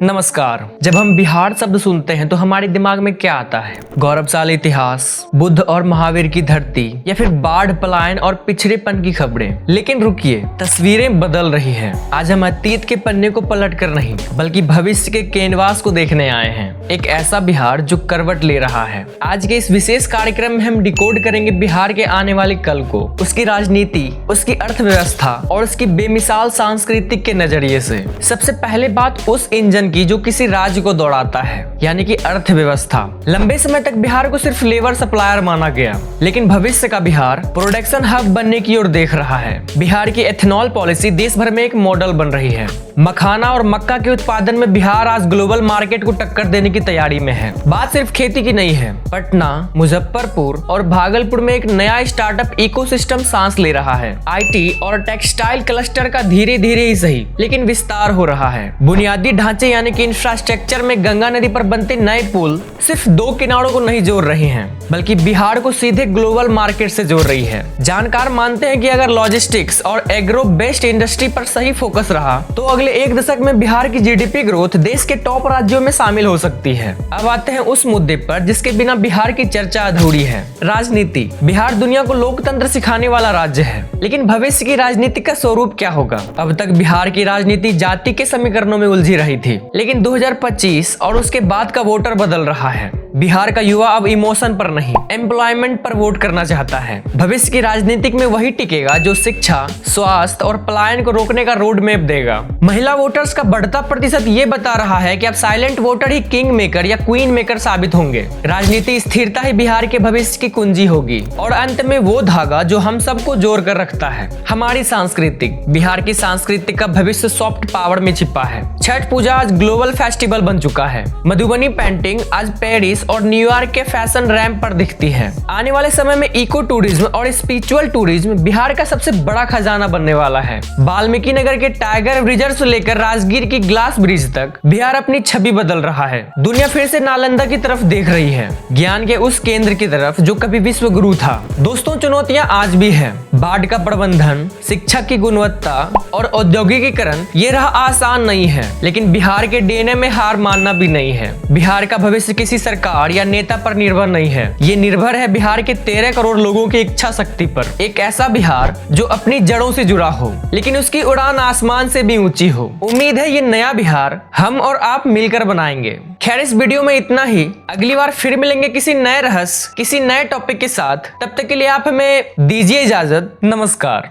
नमस्कार। जब हम बिहार शब्द सुनते हैं तो हमारे दिमाग में क्या आता है? गौरवशाली इतिहास, बुद्ध और महावीर की धरती, या फिर बाढ़, पलायन और पिछड़ेपन की खबरें। लेकिन रुकिए, तस्वीरें बदल रही हैं। आज हम अतीत के पन्ने को पलट कर नहीं, बल्कि भविष्य के कैनवास को देखने आए हैं। एक ऐसा बिहार जो करवट ले रहा है। आज के इस विशेष कार्यक्रम में हम डिकोड करेंगे बिहार के आने वाले कल को, उसकी राजनीति, उसकी अर्थव्यवस्था और उसकी बेमिसाल सांस्कृतिक के नजरिए से। सबसे पहले बात उस इंजन की जो किसी राज्य को दौड़ाता है, यानी कि अर्थव्यवस्था। लंबे समय तक बिहार को सिर्फ लेबर सप्लायर माना गया, लेकिन भविष्य का बिहार प्रोडक्शन हब बनने की ओर देख रहा है। बिहार की एथेनॉल पॉलिसी देश भर में एक मॉडल बन रही है। मखाना और मक्का के उत्पादन में बिहार आज ग्लोबल मार्केट को टक्कर देने की तैयारी में है। बात सिर्फ खेती की नहीं है। पटना, मुजफ्फरपुर और भागलपुर में एक नया स्टार्टअप इकोसिस्टम सांस ले रहा है। आईटी और टेक्सटाइल क्लस्टर का धीरे धीरे ही सही, लेकिन विस्तार हो रहा है। बुनियादी ढांचे यानी कि इंफ्रास्ट्रक्चर में गंगा नदी पर बनते नए पुल सिर्फ दो किनारों को नहीं जोड़ रहे हैं, बल्कि बिहार को सीधे ग्लोबल मार्केट से जोड़ रही है। जानकार मानते हैं कि अगर लॉजिस्टिक्स और एग्रो बेस्ड इंडस्ट्री पर सही फोकस रहा तो अगले एक दशक में बिहार की जीडीपी ग्रोथ देश के टॉप राज्यों में शामिल हो सकती है। अब आते हैं उस मुद्दे पर जिसके बिना बिहार की चर्चा अधूरी है, राजनीति। बिहार दुनिया को लोकतंत्र सिखाने वाला राज्य है, लेकिन भविष्य की राजनीति का स्वरूप क्या होगा? अब तक बिहार की राजनीति जाति के समीकरणों में उलझी रही थी, लेकिन 2025 और उसके बाद का वोटर बदल रहा है। बिहार का युवा अब इमोशन पर नहीं, एम्प्लॉयमेंट पर वोट करना चाहता है। भविष्य की राजनीतिक में वही टिकेगा जो शिक्षा, स्वास्थ्य और पलायन को रोकने का रोड मैप देगा। महिला वोटर्स का बढ़ता प्रतिशत ये बता रहा है कि अब साइलेंट वोटर ही किंग मेकर या क्वीन मेकर साबित होंगे। राजनीति स्थिरता ही बिहार के भविष्य की कुंजी होगी। और अंत में वो धागा जो हम सबको जोड़ कर रखता है, हमारी सांस्कृतिक। बिहार की सांस्कृतिक का भविष्य सॉफ्ट पावर में छिपा है। छठ पूजा आज ग्लोबल फेस्टिवल बन चुका है। मधुबनी पेंटिंग आज पेरिस और न्यूयॉर्क के फैशन रैंप पर दिखती है। आने वाले समय में इको टूरिज्म और स्पिरिचुअल टूरिज्म बिहार का सबसे बड़ा खजाना बनने वाला है। वाल्मीकि नगर के टाइगर रिजर्व से लेकर राजगीर की ग्लास ब्रिज तक बिहार अपनी छवि बदल रहा है। दुनिया फिर से नालंदा की तरफ देख रही है, ज्ञान के उस केंद्र की तरफ जो कभी विश्व गुरु था। दोस्तों, चुनौतियां आज भी है। बाढ़ का प्रबंधन, शिक्षा की गुणवत्ता और औद्योगिकीकरण, ये राह आसान नहीं है, लेकिन बिहार के डीएनए में हार मानना भी नहीं है। बिहार का भविष्य किसी सरकार या नेता पर निर्भर नहीं है, ये निर्भर है बिहार के 13 करोड़ लोगों की इच्छा शक्ति पर। एक ऐसा बिहार जो अपनी जड़ों से जुड़ा हो, लेकिन उसकी उड़ान आसमान से भी ऊंची हो। उम्मीद है ये नया बिहार हम और आप मिलकर बनाएंगे। खैर, इस वीडियो में इतना ही। अगली बार फिर मिलेंगे किसी नए रहस्य, किसी नए टॉपिक के साथ। तब तक के लिए आप हमें दीजिए इजाजत। नमस्कार।